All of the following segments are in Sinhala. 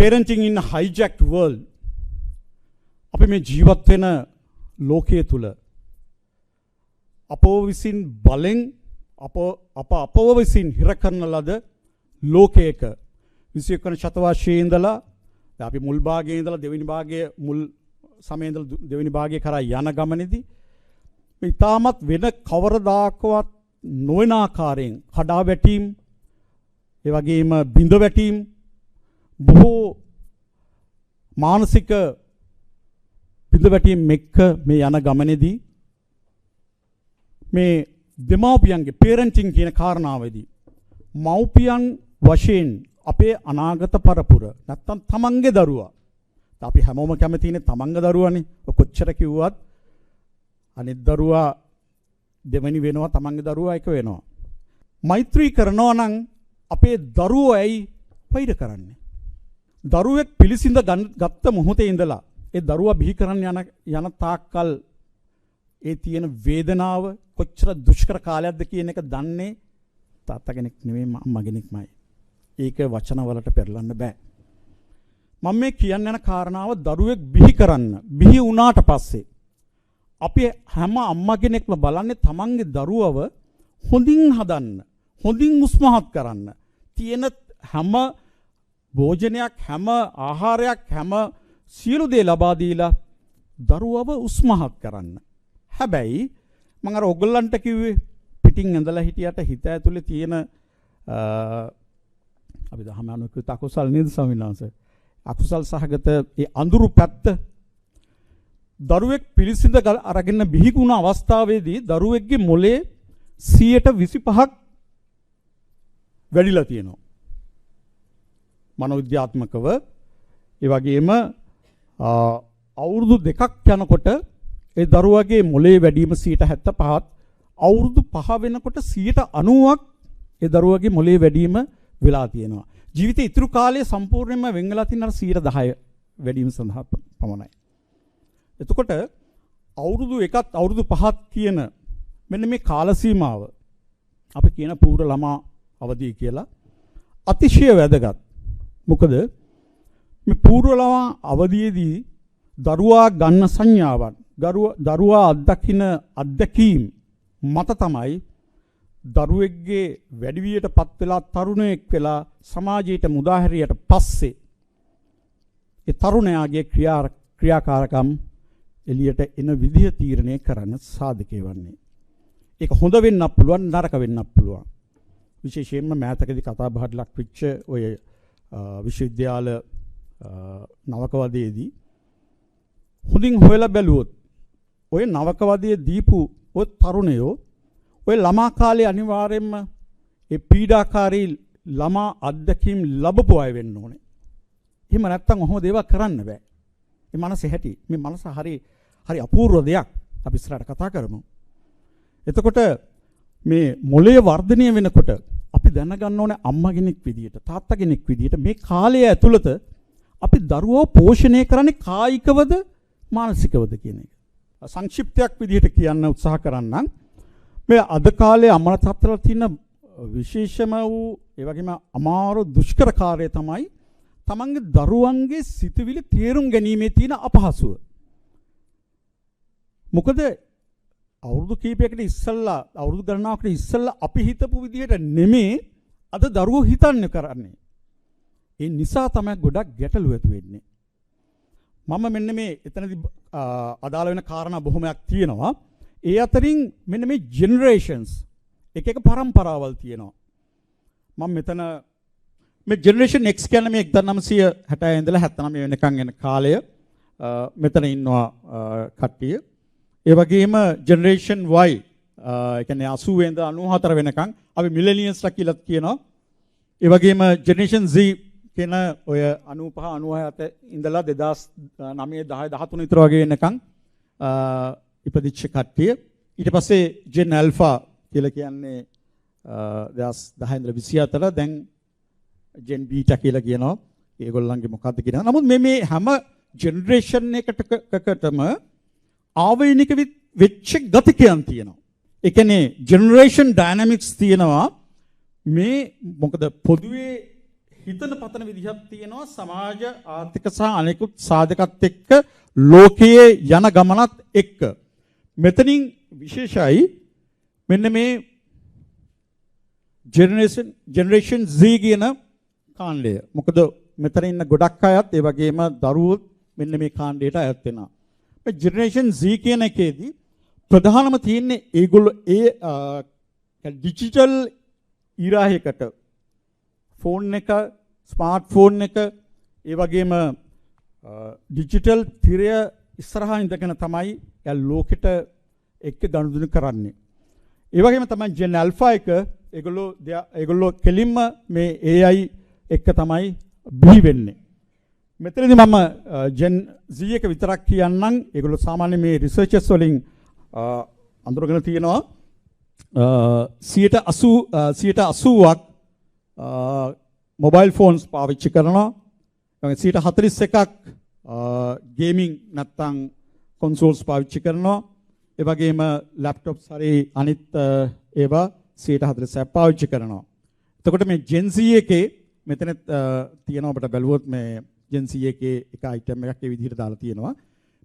parenting in a hijacked world. අපි මේ ජීවත් වෙන ලෝකයේ තුල අපව විසින් බලෙන් අපව විසින් හිර කරන ලද ලෝකයක 21 වන ශතවර්ෂයේ ඉඳලා අපි මුල් භාගයේ ඉඳලා දෙවෙනි භාගයේ මුල් සමයේ ඉඳලා දෙවෙනි භාගයේ කරා යන ගමනේදී මේ තාමත් වෙන කවරදාකවත් නොවන ආකාරයෙන් කඩා වැටීම් ඒ වගේම බිඳ වැටීම් බොහෝ මානසික බිඳ වැටීම් එක්ක මේ යන ගමනේදී මේ දෙමව්පියන්ගේ parenting කියන කාරණාවේදී මව්පියන් වශයෙන් අපේ අනාගත පරපුර නැත්තම් තමන්ගේ දරුවා අපි හැමෝම කැමති ඉන්නේ තමන්ගේ දරුවානේ කොච්චර කිව්වත් අනිත් දරුවා දෙවෙනි වෙනවා තමන්ගේ දරුවා එක වෙනවා මෛත්‍රී කරනවා නම් අපේ දරුවෝ ඇයි වෛර කරන්නේ දරුවෙක් පිළිසිඳ ගත්ත මොහොතේ ඉඳලා ඒ දරුවා බිහි කරන්න යන තාක්කල් ඒ තියෙන වේදනාව කොච්චර දුෂ්කර කාලයක්ද කියන එක දන්නේ තාත්තා කෙනෙක් නෙමෙයි අම්මා කෙනෙක්මයි. ඒක වචන වලට පෙරලන්න බෑ. මම මේ කියන්න යන කාරණාව දරුවෙක් බිහි වුණාට පස්සේ අපි හැම අම්මා කෙනෙක්ම බලන්නේ තමන්ගේ දරුවව හොඳින් හදන්න, හොඳින් උස්මහත් කරන්න. තියෙන හැම භෝජනයක්, හැම ආහාරයක්, හැම සියලු දේ ලබා දීලා දරුවව උස්මහත් කරන්න. හැබැයි මම අර ඔයගොල්ලන්ට කිව්වේ පිටින් ඇඳලා හිටියට හිත ඇතුලේ තියෙන අපි දහම අනුකෘත අකුසල් නේද ස්වාමීනාංශ අකුසල් සහගත ඒ අඳුරු පැත්ත දරුවෙක් පිළිසිඳ අරගෙන බිහිකුණ අවස්ථාවේදී දරුවෙක්ගේ මොලේ 25% වැඩිලා තියෙනවා මනෝවිද්‍යාත්මකව ඒ වගේම අවුරුදු 2ක් යනකොට ඒ දරුවගේ මොලේ වැඩිම 75ත් අවුරුදු 5 වෙනකොට 90ක් ඒ දරුවගේ මොලේ වැඩිම වෙලා තියෙනවා. ජීවිතේ ඉතුරු කාලය සම්පූර්ණයෙන්ම වෙන් වෙලා තියෙන අර 10% වැඩිම සඳහා පමණයි. එතකොට අවුරුදු 1ත් අවුරුදු 5ත් කියන මෙන්න මේ කාල සීමාව අපි කියන පූර්ව ළමා අවධිය කියලා අතිශය වැදගත්. මොකද මේ පූර්ව ළමා අවධියේදී දරුවා ගන්න සංඥාවන් දරුවා අත්දකින අත්දැකීම් මත තමයි දරුවෙක්ගේ වැඩිවියටපත් වෙලා තරුණයෙක් වෙලා සමාජයට මුදාහැරියට පස්සේ ඒ තරුණයාගේ ක්‍රියාකාරකම් එළියට එන විදිය තීරණය කරන්න සාධකේ වන්නේ. ඒක හොඳ වෙන්නත් පුළුවන් නරක වෙන්නත් පුළුවන්. විශේෂයෙන්ම මෑතකදී කතා බහට ලක් වෙච්ච ඔය විශ්වවිද්‍යාල නවකවදයේදී හොඳින් හොයලා බැලුවොත් ඔය නවකවදයේ දීපු ඔය තරුණයෝ ඔය ළමා කාලේ අනිවාර්යයෙන්ම ඒ පීඩාකාරී ළමා අත්දැකීම් ලැබපු අය වෙන්න ඕනේ. එහෙම නැත්නම් ඔහොම දේවල් කරන්න බෑ. මේ මනස හැටි මේ මනස හරි අපූර්ව දෙයක්. අපි ඉස්සරහට කතා කරමු. එතකොට මේ මොළයේ වර්ධනය වෙනකොට අපි දැනගන්න ඕනේ අම්මා කෙනෙක් විදියට තාත්තා කෙනෙක් විදියට මේ කාලය ඇතුළත අපි දරුවෝ පෝෂණය කරන්නේ කායිකවද මානසිකවද කියන එක. සංක්ෂිප්තයක් විදිහට කියන්න උත්සාහ කරන්නම්. මේ අද කාලේ අම්මලා තාත්තලා තියෙන විශේෂම වූ ඒ වගේම අමාරු දුෂ්කර කාර්යය තමයි තමන්ගේ දරුවන්ගේ සිතුවිලි තේරුම් ගැනීමේ තියෙන අපහසුව. මොකද අවුරුදු කීපයකට ඉස්සෙල්ලා අවුරුදු ගණනාවකට ඉස්සෙල්ලා අපි හිතපු විදිහට නෙමේ අද දරුවෝ හිතන්නේ කරන්නේ. ඒ නිසා තමයි ගොඩක් ගැටලු ඇති වෙන්නේ. මම මෙන්න මේ එතනදී අදාළ වෙන කාරණා බොහොමයක් තියෙනවා. ඒ අතරින් මෙන්න මේ ජෙනරේෂන්ස් එක පරම්පරාවල් තියෙනවා. මම මෙතන මේ ජෙනරේෂන් X කියන්නේ මේ 1960 ඉඳලා 79 වෙනකන් යන කාලය මෙතන ඉන්නවා කට්ටිය. ඒ වගේම ජෙනරේෂන් Y ඒ කියන්නේ 80 ඉඳලා 94 වෙනකන් අපි මිලෙනියල්ස්ලා කියලා කියනවා. ඒ වගේම ජෙනරේෂන් Z කියන ඔය 95 97 ඉඳලා 2009 10 13 විතර වගේ වෙනකන් ඉපදිච්ච කට්ටිය. ඊට පස්සේ ජෙන් ඇල්ෆා කියලා කියන්නේ 2010 ඉඳලා 24 දැන් ජෙන් බීටා කියලා කියනවා. ඒගොල්ලන්ගේ මොකද්ද කියනවා. නමුත් මේ හැම ජෙනරේෂන් එකකටම ආවේනික වෙච්ච ගතිකයන් තියෙනවා. ඒ කියන්නේ ජෙනරේෂන් ඩයිනමික්ස් තියෙනවා. මේ මොකද පොදුවේ හිතන පතන විදිහක් තියෙනවා සමාජ ආර්ථික සහ අනෙකුත් සාධකත් එක්ක ලෝකයේ යන ගමනත් එක්ක. මෙතනින් විශේෂයි මෙන්න මේ ජෙනරේෂන් Z කියන කාණ්ඩය. මොකද මෙතන ඉන්න ගොඩක් අයත් ඒ වගේම දරුවෝ මෙන්න මේ කාණ්ඩයට අයත් වෙනවා. මේ ජෙනරේෂන් Z කියන එකේදී ප්‍රධානම තියෙන්නේ ඒගොල්ලෝ ඩිජිටල් ඉරාහයකට ෆෝන් එක, ස්මාර්ට් ෆෝන් එක, ඒ වගේම ඩිජිටල් තිරය ඉස්සරහා ඉඳගෙන තමයි ලෝකෙට එක්ක ගනුදෙනු කරන්නේ. ඒ වගේම තමයි ජෙන් ඇල්ෆා එක ඒගොල්ලෝ කෙලින්ම මේ AI එක්ක තමයි බිහි වෙන්නේ. මෙතනදී මම ජෙන් Z එක විතරක් කියන්නම්. ඒගොල්ලෝ සාමාන්‍ය මේ රිසර්චර්ස් වලින් අඳුරගෙන තියෙනවා 80%ක් මොබයිල් ෆෝන්ස් පාවිච්චි කරනවා. 41ක් ගේමින් නැත්නම් කොන්සෝල්ස් පාවිච්චි කරනවා. ඒ වගේම ලැප්ටොප්ස් හරි අනිත් ඒවා 40% පාවිච්චි කරනවා. එතකොට මේ Gen Z එකේ මෙතන තියෙනවා අපිට බැලුවොත් මේ Gen Z එකේ එක අයිටම් එකක් ඒ විදිහට දාලා තියෙනවා.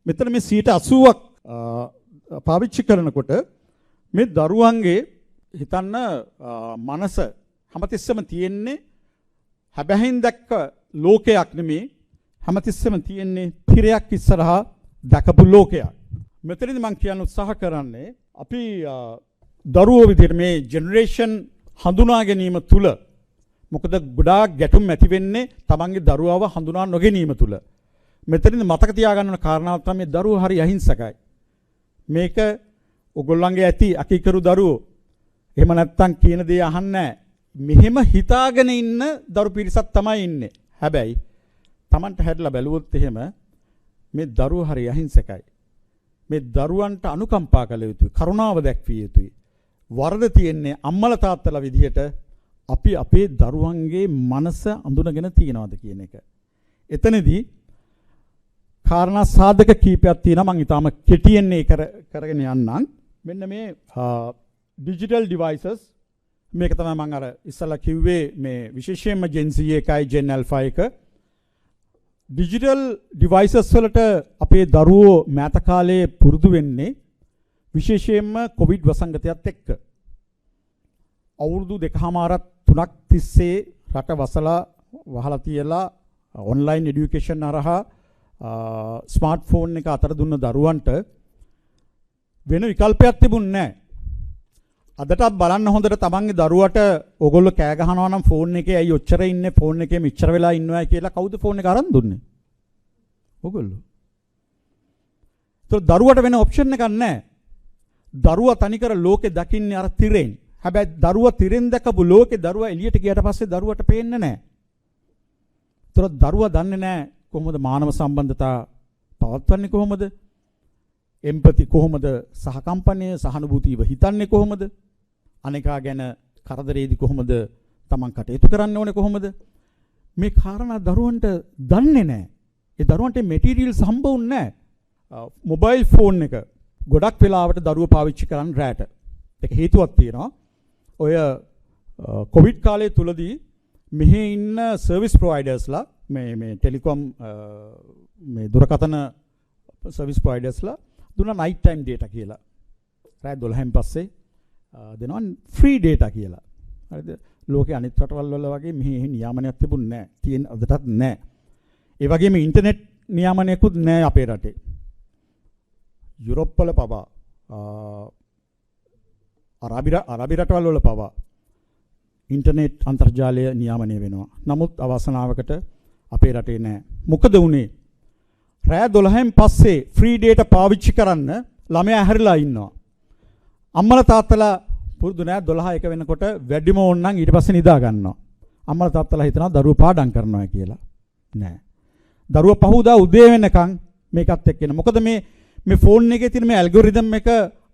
මෙතන මේ 80ක් පාවිච්චි කරනකොට මේ දරුවන්ගේ හිතන්න මනස හැමතිස්සෙම තියෙන්නේ හැබැයින් දැක්ක ලෝකයක් නෙමේ, හැමතිස්සෙම තියෙන්නේ තිරයක් ඉස්සරහා දැකපු ලෝකයක්. මෙතනදී මම කියන්න උත්සාහ කරන්නේ අපි දරුවෝ විදිහට මේ ජෙනරේෂන් හඳුනා ගැනීම තුල, මොකද ගොඩාක් ගැටුම් ඇති වෙන්නේ තමන්ගේ දරුවව හඳුනා නොගැනීම තුල. මෙතනදී මතක තියාගන්න ඕන කාරණාව තමයි මේ දරුවෝ හරි අහිංසකයි. මේක ඔයගොල්ලන්ගේ ඇති අකීකරු දරුවෝ එහෙම නැත්තම් කියන දේ අහන්නේ නැහැ. මෙහෙම හිතාගෙන ඉන්න දරු පිරිසක් තමයි ඉන්නේ. හැබැයි Tamanට හැදලා බැලුවොත් එහෙම මේ දරුවෝ හරි අහිංසකයි. මේ දරුවන්ට අනුකම්පා කළ යුතුයි, කරුණාව දැක්විය යුතුයි. වරද තියෙන්නේ අම්මලා තාත්තලා විදිහට අපි අපේ දරුවන්ගේ මනස අඳුනගෙන තියනවාද කියන එක. එතනදී කාරණා සාධක කීපයක් තියෙනවා. මම ඊටාම කෙටියෙන් මේ කරගෙන යන්නම්. මෙන්න මේ digital devices මේක තමයි මම අර ඉස්සලා කිව්වේ මේ විශේෂයෙන්ම Gen Z එකයි Gen Alpha එක. digital devices වලට අපේ දරුවෝ මෑත කාලේ පුරුදු වෙන්නේ විශේෂයෙන්ම COVID වසංගතයත් එක්ක. අවුරුදු 2.5-3ක් තිස්සේ රට වහලා තියලා online education හරහා ස්මාර්ට්ෆෝන් එක අතර දුන්න දරුවන්ට වෙන විකල්පයක් තිබුණේ නැහැ. අදටත් බලන්න හොඳට තමන්ගේ දරුවට ඕගොල්ලෝ කෑ ගහනවා නම් ෆෝන් එකේ ඇයි ඔච්චර ඉන්නේ, ෆෝන් එකේ මෙච්චර වෙලා ඉන්නවා කියලා කවුද ෆෝන් එක අරන් දුන්නේ? ඕගොල්ලෝ. ඒතකොට දරුවට වෙන ඔප්ෂන් එකක් නැහැ. දරුවා තනිකර ලෝකේ දකින්නේ අර තිරෙන්. හැබැයි දරුවා තිරෙන් දැකපු ලෝකේ දරුවා එළියට ගියට පස්සේ දරුවට පේන්නේ නැහැ. ඒතකොට දරුවා දන්නේ නැහැ කොහොමද මානව සම්බන්ධතා පවත්වන්නේ, කොහොමද එම්පති, කොහොමද සහකම්පනය සහනුභූතිව හිතන්නේ, කොහොමද අනේකා ගැන කරදරේදී කොහොමද තමන් කටයුතු කරන්න ඕනේ, කොහොමද මේ කාරණා දරුවන්ට දන්නේ නැහැ. ඒ දරුවන්ට මැටීරියල්ස් හම්බුන්නේ නැහැ. මොබයිල් ෆෝන් එක ගොඩක් වෙලාවට දරුවෝ පාවිච්චි කරන් රැට. ඒක හේතුවක් තියෙනවා. ඔය කොවිඩ් කාලය තුලදී මෙහි ඉන්න සර්විස් ප්‍රොවයිඩර්ස්ලා මේ ටෙලිකොම් මේ දුරකථන සර්විස් ප්‍රොවයිඩර්ස්ලා දුන්නා නයිට් ටයිම් ඩේටා කියලා. රාත් 12න් පස්සේ දෙනවා ෆ්‍රී ඩේටා කියලා. හරිද? ලෝකේ අනිත් රටවල් වල වගේ මෙහි නියාමනයක් තිබුණේ නැහැ. තියෙන අදටත් නැහැ. ඒ වගේම ඉන්ටර්නෙට් නියාමනයකුත් නැහැ අපේ රටේ. යුරෝප් වල පවා අරාබි රටවල් වල පවා ඉන්ටර්නෙට් අන්තර්ජාලය නියාමනය වෙනවා. නමුත් අවසනාවකට අපේ රටේ නැහැ. මොකද වුනේ? රෑ 12න් පස්සේ ෆ්‍රී ඩේටා පාවිච්චි කරන්න ළමයා ඇහැරිලා ඉන්නවා. අම්මලා තාත්තලා පුරුදු නෑ 12 එක වෙනකොට වැඩිම ඕනනම් ඊට පස්සේ නිදා ගන්නවා. අම්මලා තාත්තලා හිතනවා දරුවෝ පාඩම් කරනවා කියලා. නෑ. දරුවෝ පහුදා උදේ වෙනකන් මේකත් එක්ක ඉන්න. මොකද මේ ෆෝන් එකේ තියෙන මේ ඇල්ගොරිතම් එක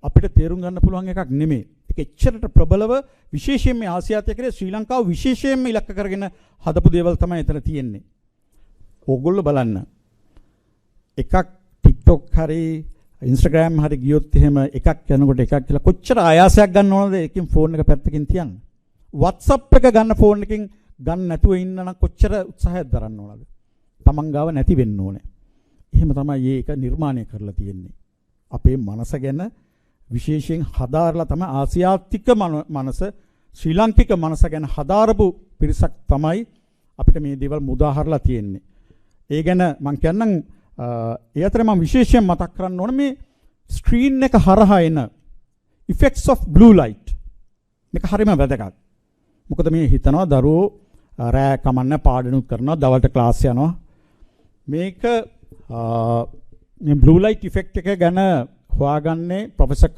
අපිට තේරුම් ගන්න පුළුවන් එකක් නෙමෙයි. ඒක එච්චරට ප්‍රබලව විශේෂයෙන් මේ ආසියාතිකයේ ශ්‍රී ලංකාව විශේෂයෙන්ම ඉලක්ක කරගෙන හදපු දේවල් තමයි එතන තියෙන්නේ. ඕගොල්ලෝ බලන්න. එකක් TikTok හරි Instagram හරි ගියොත් එහෙම එකක් යනකොට එකක් කියලා කොච්චර ආයාසයක් ගන්න ඕනද එකකින් ෆෝන් එක පැත්තකින් තියන්න. WhatsApp එක ගන්න ෆෝන් එකකින් ගන්න නැතුව ඉන්න නම් කොච්චර උත්සාහයක් දරන්න ඕනද? තමන් ගාව නැති වෙන්න ඕනේ. එහෙම තමයි මේක නිර්මාණය කරලා තියෙන්නේ. අපේ මනස ගැන විශේෂයෙන් හදාarලා තමයි ආසියාතික මනස ශ්‍රී ලාංකික මනස ගැන හදාරපු පිරිසක් තමයි අපිට මේ දේවල් මුදාහරලා තියෙන්නේ. ඒ ගැන මම කියන්නම් ඒ අතර මම විශේෂයෙන් මතක් කරන්න ඕන මේ ස්ක්‍රීන් එක හරහා එන effects of blue light. මේක හරියම වැදගත්. මොකද මේ හිතනවා දරුවෝ රෑ කමන්න පාඩනුත් කරනවා දවල්ට ක්ලාස් යනවා. මේක මේ blue light effect එක ගැන හොයාගන්නේ ප්‍රොෆෙසර්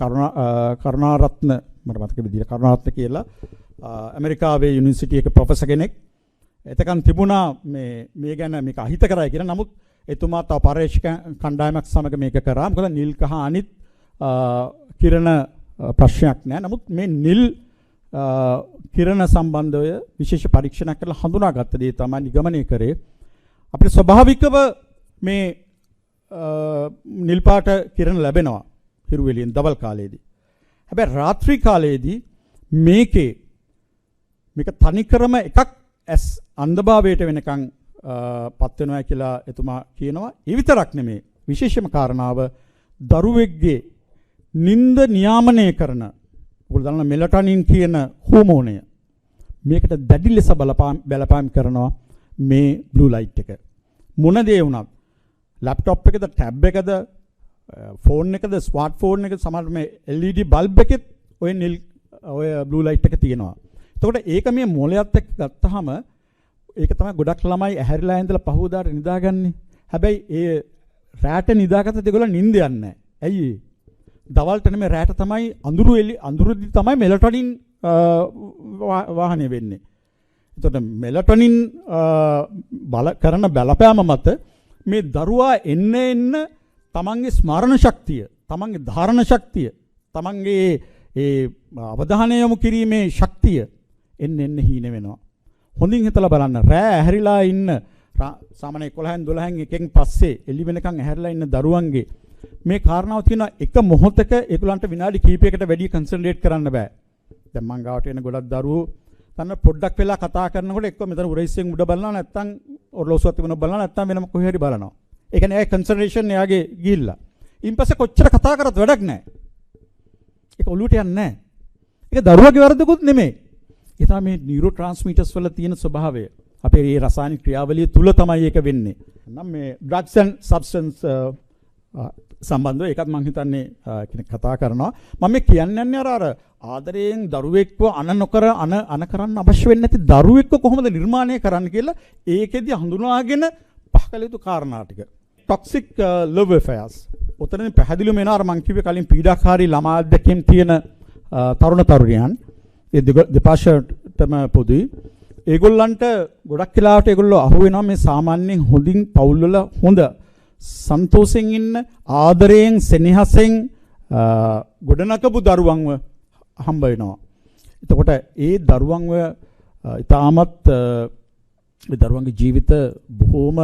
කරුණාරත්න මට මතක විදිහට කරුණාරත්න කියලා ඇමරිකාවේ යුනිවර්සිටි එක ප්‍රොෆෙසර් කෙනෙක්. එතකන් තිබුණා මේ ගැන මේක අහිත කරයි කියලා. නමුත් එතුමා තව පරීක්ෂක කණ්ඩායමක් සමග මේක කරා. මොකද නිල් කහ අනිත් කිරණ ප්‍රශ්නයක් නෑ. නමුත් මේ නිල් කිරණ සම්බන්ධව විශේෂ පරීක්ෂණයක් කරලා හඳුනාගත්ත දේ තමයි නිගමනය කරේ. අපිට ස්වභාවිකව මේ නිල් පාට කිරණ ලැබෙනවා හිරු එළියෙන් දවල් කාලයේදී. හැබැයි රාත්‍රී කාලයේදී මේක තනිකරම එකක් ඇස් අන්ධභාවයට වෙනකන් පත් වෙනවා කියලා එතුමා කියනවා. ඒ විතරක් නෙමෙයි විශේෂම කාරණාව දරුවෙක්ගේ නිින්ද නියාමනය කරන ඔයගොල්ලෝ දන්න මෙලටොනින් කියන හෝමෝනය මේකට දැඩි ලෙස බලපාම් කරනවා මේ බ්ලූ ලයිට් එක. මොන දේ වුණත් ලැප්ටොප් එකද ටැබ් එකද ෆෝන් එකද ස්මාර්ට් ෆෝන් එකද සමහර මේ LED බල්බ් එකෙත් ඔය බ්ලූ ලයිට් එක තියෙනවා. එතකොට ඒක මේ මොලයත් එක්ක ගත්තාම ඒක තමයි ගොඩක් ළමයි ඇහැරිලා ඉඳලා පහුවදාට නිදාගන්නේ. හැබැයි ඒ රැට නිදාගත්ත දෙගොල්ලෝ නිින්ද යන්නේ නැහැ. ඇයි ඒ? දවල්ට නෙමෙයි රැට තමයි අඳුරදී තමයි මෙලටොනින් වාහනය වෙන්නේ. එතකොට මෙලටොනින් කරන බලපෑම මත මේ දරුවා එන්න තමන්ගේ ස්මරණ ශක්තිය, තමන්ගේ ධාරණ ශක්තිය, තමන්ගේ ඒ අවධානය යොමු කිරීමේ ශක්තිය එන්න හීන වෙනවා. හොඳින් හිතලා බලන්න රෑ ඇහැරිලා ඉන්න සාමාන්‍ය 11න් 12න් එකෙන් පස්සේ එළි වෙනකන් ඇහැරිලා ඉන්න දරුවන්ගේ මේ කාරණාව තියෙන එක මොහොතක ඒගොල්ලන්ට විනාඩි කිහිපයකට වැඩි කන්සන්ට්‍රේට් කරන්න බෑ. දැන් මං ගාවට එන ගොඩක් දරුවෝ තන්න පොඩ්ඩක් වෙලා කතා කරනකොට එක්ක මෙතන උරහිස්සෙන් උඩ බලනවා නැත්නම් ඔරලෝසුවත් තිබුණ බලනවා නැත්නම් වෙනම කොහේ හරි බලනවා. ඒ කියන්නේ ඒ කන්සන්ට්‍රේෂන් එයාගේ ගිහිල්ලා. ඊපස්සේ කොච්චර කතා කරත් වැඩක් නැහැ. ඒක ඔලුවට යන්නේ නැහැ. ඒක දරුවගේ වරදකුත් නෙමෙයි. ඒ තමයි මේ නියුරෝ ට්‍රාන්ස්මිටර්ස් වල තියෙන ස්වභාවය. අපේ මේ රසායනික ක්‍රියාවලිය තුල තමයි ඒක වෙන්නේ. නම් මේ ඩ්‍රග්ස් ඇන්ඩ් සබ්ස්ටන්ස් සම්බන්ධව ඒකත් මම හිතන්නේ කෙනෙක් කතා කරනවා. මම මේ කියන්නේ අර ආදරයෙන් දරුවෙක්ව අන කරන්න අවශ්‍ය වෙන්නේ නැති දරුවෙක්ව කොහොමද නිර්මාණය කරන්න කියලා ඒකෙදි හඳුනාගෙන පහකල යුතු කාරණා ටික. Toxic love ඇෆෙයර්ස්. උතරින් පැහැදිලිවම එනවා අර මං කිව්වේ කලින් පීඩාකාරී ළමා අධ්‍යක්ෂකම් තියෙන තරුණ තරුණියන් ඒ දෙපාර්ශ්වයටම පොදුයි. ඒගොල්ලන්ට ගොඩක් වෙලාවට ඒගොල්ලෝ අහු වෙනවා මේ සාමාන්‍යයෙන් හොඳින් පවුල් වල හොඳ සන්තෝෂෙන් ඉන්න ආදරයෙන් සෙනෙහසෙන් ගොඩනගපු දරුවන්ව හම්බ වෙනවා. එතකොට ඒ දරුවන්ව ඉතාමත් ඒ දරුවන්ගේ ජීවිත බොහොම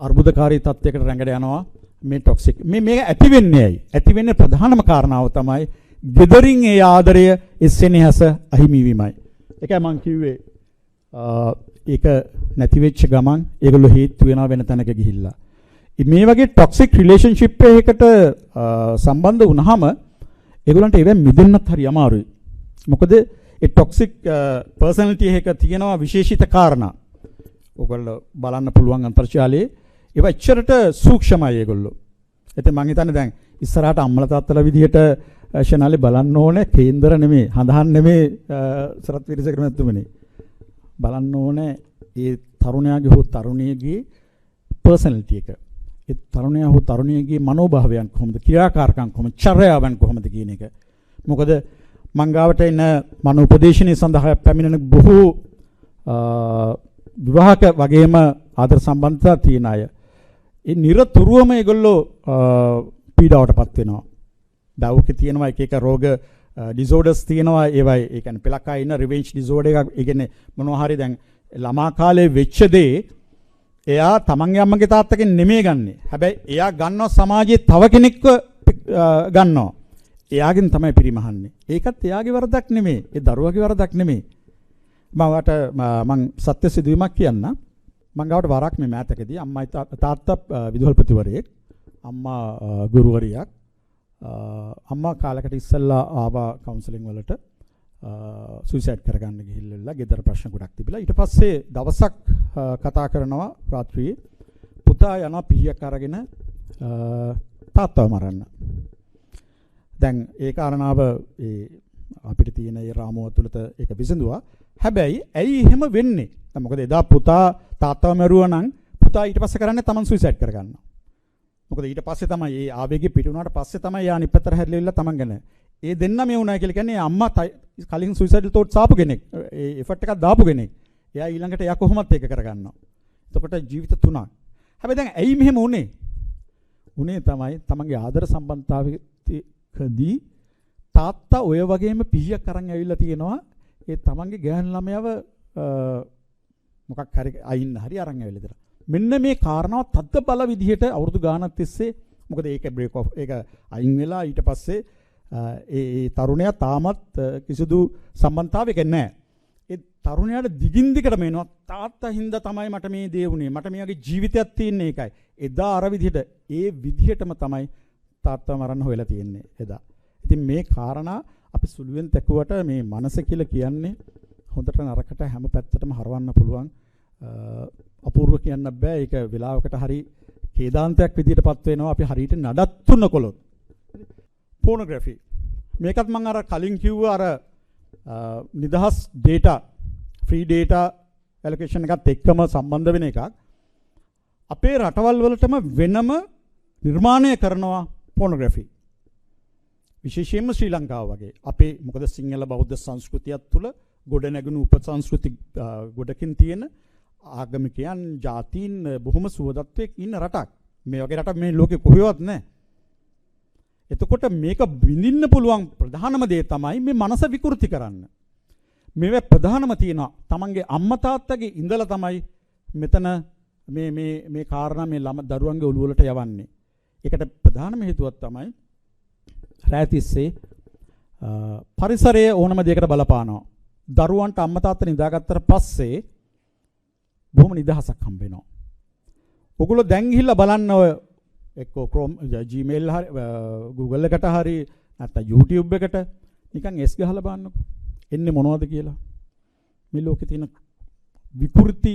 අර්බුදකාරී තත්යකට රැඟට යනවා මේ ටොක්සික්. මේක ඇති වෙන්නේ ඇයි? ඇති වෙන්නේ ප්‍රධානම කාරණාව තමයි ගෙදරින් ඒ ආදරය ඒ සෙනෙහස අහිමි වීමයි. ඒකයි මම කිව්වේ ඒක නැති වෙච්ච ගමන් ඒගොල්ලෝ හේතු වෙනවා වෙන තැනක ගිහිල්ලා. මේ වගේ ටොක්සික් රිලේෂන්ෂිප් එකකට සම්බන්ධ වුණාම ඒගොල්ලන්ට ඒවෙන් මිදෙන්නත් හරි අමාරුයි. මොකද ඒ ටොක්සික් පර්සනැලිටි එක තියෙනවා විශේෂිත කාරණා. ඔයගොල්ලෝ බලන්න පුළුවන් අන්තර්ජාලයේ ඒවා එච්චරට සූක්ෂමයි ඒගොල්ලෝ. ඒත් මම හිතන්නේ දැන් ඉස්සරහට අම්මලා තාත්තලා විදිහට ෂනාලේ බලන්න ඕනේ කේන්දර නෙමෙයි හඳහන් නෙමෙයි සරත් විරසකර මැතිතුමනි. බලන්න ඕනේ ඒ තරුණයාගේ හෝ තරුණියගේ පර්සනැලිටි එක. ඒ තරුණයා හෝ තරුණියගේ මනෝභාවයන් කොහොමද, ක්‍රියාකාරකම් කොහොමද, චර්යාවන් කොහොමද කියන එක. මොකද මං ගාවට එන මනෝ උපදේශනයේ සඳහා පැමිණෙන බොහෝ විවාහක වගේම ආදර සම්බන්ධතා තියෙන අය ඒ නිරතුරුවම ඒගොල්ලෝ පීඩාවටපත් වෙනවා. දවුකේ තියෙනවා එක එක රෝග ඩිසෝඩර්ස් තියෙනවා. ඒවයි ඒ කියන්නේ පෙලක්කා ඉන්න රිවෙන්ජ් ඩිසෝඩර් එකක්. ඒ කියන්නේ මොනවා හරි දැන් ළමා කාලේ වෙච්ච දේ එයා තමන්ගේ අම්මගේ තාත්තගෙන් නෙමෙයි ගන්නෙ. හැබැයි එයා ගන්නවා සමාජයේ තව කෙනෙක්ව ගන්නවා. එයාගෙන් තමයි පරිමහන්නේ. ඒකත් එයාගේ වරදක් නෙමෙයි. ඒ දරුවාගේ වරදක් නෙමෙයි. මම සත්‍ය සිදුවීමක් කියන්න. මං ගාවට වරක් මේ මෑතකදී අම්මයි තාත්තා විදුහල්පතිවරයෙක්, අම්මා ගුරුවරියක්. අම්මා කාලයකට ඉස්සෙල්ලා ආවා කවුන්සලින් වලට සුයිසයිඩ් කරගන්න ගිහිල්ලා ගෙදර ප්‍රශ්න ගොඩක් තිබිලා. ඊට පස්සේ දවසක් කතා කරනවා රාත්‍රියේ, පුතා යනවා පිහියක් අරගෙන තාත්තව මරන්න. දැන් ඒ කාරණාව අපිට තියෙන ඒ රාමුව තුළත ඒක විසඳුවා. හැබැයි ඇයි එහෙම වෙන්නේ? දැන් මොකද එදා පුතා තාත්තව මරුවා නම් පුතා ඊට පස්සේ කරන්නේ තමන් සුයිසයිඩ් කරගන්නවා. මොකද ඊට පස්සේ තමයි ඒ ආවේගෙ පිට වුණාට පස්සේ තමයි යා නිපතර හැරිලා තමන් ගැන. ඒ දෙන්න මේ වුණා කියලා කියන්නේ අම්මා කලින් සුයිසයිඩල් තෝට්ස් ආපු කෙනෙක්. ඒ එෆර්ට් එකක් දාපු කෙනෙක්. එයා ඊළඟට එයා කොහොමත් ඒක කරගන්නවා. එතකොට ජීවිත තුනක්. හැබැයි දැන් ඇයි මෙහෙම වුනේ? උනේ තමයි තමන්ගේ ආදර සම්බන්ධතාවයකදී තාත්තා ඔය වගේම පිහියක් අරන් ඇවිල්ලා තියෙනවා. ඒ තමන්ගේ ගෑනු ළමයව මොකක් හරි අයින් හරි අරන් ඇවිල්ලා ඉතලා. මෙන්න මේ කාරණාව තද්ද බල විදිහට අවුරුදු ගානක් තිස්සේ, මොකද ඒක බ්‍රේක් ඔෆ් ඒක අයින් වෙලා ඊට පස්සේ ඒ තරුණයා තාමත් කිසිදු සම්බන්ධතාවයක නැහැ. ඒ තරුණයාට දිගින් දිගටම එනවා තාත්තා හින්දා තමයි මට මේ දේ වුනේ, මට මේ වගේ ජීවිතයක් තියෙන්නේ ඒකයි. එදා අර විදිහට ඒ විදිහටම තමයි තාත්තා මරන්න හොයලා තියෙන්නේ එදා. ඉතින් මේ කාරණා අපි සුළුවෙන් තැකුවට මේ මනස කියලා කියන්නේ හොඳට නරකට හැම පැත්තටම හරවන්න පුළුවන්. අපූර්ව කියන්න බෑ. ඒක වෙලාවකට හරි කේදාන්තයක් විදිහටපත් වෙනවා අපි හරියට නඩත්තු නොකළොත්. පෝනෝග්‍රැෆි මේකත් මම අර කලින් කිව්ව අර නිදහස් data free data allocation එකත් එක්කම සම්බන්ධ වෙන එකක්. අපේ රටවල් වලටම වෙනම නිර්මාණය කරනවා පෝනෝග්‍රැෆි. විශේෂයෙන්ම ශ්‍රී ලංකාව වගේ. අපේ මොකද සිංහල බෞද්ධ සංස්කෘතියත් තුළ ගොඩ නැගුණු උපසංස්කෘති ගොඩකින් තියෙන ආගමිකයන් ජාතීන් බොහොම සුවදත්වයක් ඉන්න රටක්. මේ වගේ රටක් මේ ලෝකේ කොහෙවත් නැහැ. එතකොට මේක විඳින්න පුළුවන් ප්‍රධානම දේ තමයි මේ මනස විකෘති කරන්න. මේවා ප්‍රධානම තියෙනවා. තමන්ගේ අම්මා තාත්තගේ ඉඳලා තමයි මෙතන මේ කාරණා මේ දරුවන්ගේ ඔළුව වලට යවන්නේ. ඒකට ප්‍රධානම හේතුවක් තමයි රැතිස්සේ පරිසරයේ ඕනම දෙයකට බලපානවා. දරුවන්ට අම්මා තාත්තා නිදාගත්තට පස්සේ බොහොම නිදහසක් හම්බ වෙනවා. ඔගොල්ලෝ දැන් ගිහිල්ලා බලන්න ඔය එක්කෝ Chrome Gmail හරි Google එකට හරි නැත්නම් YouTube එකට නිකන් S ගහලා බලන්නකො. එන්නේ මොනවද කියලා. මේ ලෝකේ තියෙන විකෘති